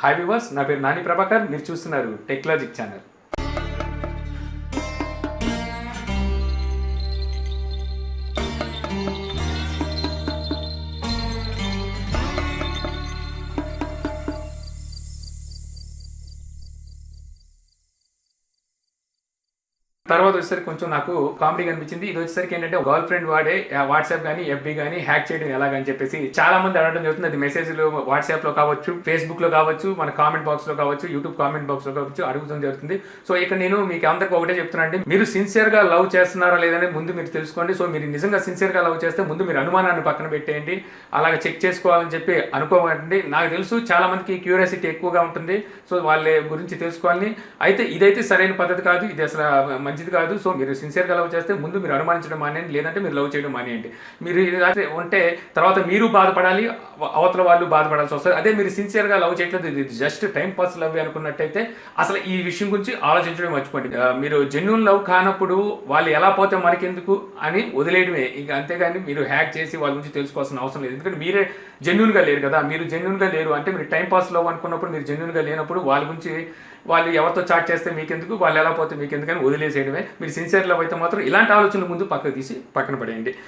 Hi viewers, నా పేరు నాని ప్రభాకర్. మీరు చూస్తున్నారు టెక్లాజిక్ ఛానల్. తర్వాత వచ్చేసరికి కొంచెం నాకు కామెడీ అనిపించింది. ఇది వచ్చేసరికి ఏంటంటే గర్ల్ ఫ్రెండ్ వాడే వాట్సాప్ కానీ ఎఫ్బీ కానీ హ్యాక్ చేయడం ఎలాగని చెప్పేసి చాలా మంది అడగడం జరుగుతుంది. అది మెసేజ్లు వాట్సాప్ లో కావచ్చు, ఫేస్బుక్ లో కావచ్చు, మన కామెంట్ బాక్స్ లో కావచ్చు, యూట్యూబ్ కామెంట్ బాక్స్ లో కావచ్చు అడుగుతుంది జరుగుతుంది. సో ఇక్కడ నేను మీకు అందరికి ఒకటే చెప్తున్నా అండి, మీరు సిన్సియర్ గా లవ్ చేస్తున్నారా లేదని ముందు మీరు తెలుసుకోండి. సో మీరు నిజంగా సిన్సియర్ గా లవ్ చేస్తే ముందు మీరు అనుమానాన్ని పక్కన పెట్టేయండి. అలాగే చెక్ చేసుకోవాలని చెప్పి అనుకోకండి. నాకు తెలుసు చాలా మందికి క్యూరియాసిటీ ఎక్కువగా ఉంటుంది. సో వాళ్ళ గురించి తెలుసుకోవాలని. అయితే ఇదైతే సరైన పద్ధతి కాదు, ఇది అసలు మంచిది కాదు. సో మీరు సిన్సియర్గా లవ్ చేస్తే ముందు మీరు అనుమానించడం మానేయండి, లేదంటే మీరు లవ్ చేయడం మానేయండి. మీరు ఇలా ఉంటే తర్వాత మీరు బాధపడాలి, అవతల వాళ్ళు బాధపడాల్సి వస్తుంది. అదే మీరు సిన్సియర్గా లవ్ చేయట్లేదు, ఇది జస్ట్ టైం పాస్ లవ్ అనుకున్నట్టయితే అసలు ఈ విషయం గురించి ఆలోచించడం మర్చిపోండి. మీరు జెన్యూన్ లవ్ కానప్పుడు వాళ్ళు ఎలా పోతే మనకెందుకు అని వదిలేయడమే. ఇంకా అంతేగాని మీరు హ్యాక్ చేసి వాళ్ళ గురించి తెలుసుకోవాల్సిన అవసరం లేదు. ఎందుకంటే మీరే జెన్యూన్గా లేరు కదా. మీరు జెన్యూన్గా లేరు అంటే మీరు టైం పాస్ లవ్ అనుకున్నప్పుడు మీరు జెన్యూన్గా లేనప్పుడు వాళ్ళ గురించి వాళ్ళు ఎవరితో చాట్ చేస్తే మీకెందుకు, వాళ్ళు ఎలా పోతే మీకెందుకని వదిలేసేయడమే. మీరు సిన్సియర్ లవ్ అయితే మాత్రం ఇలాంటి ఆలోచనలు ముందు పక్కకు తీసి పక్కన పడేయండి.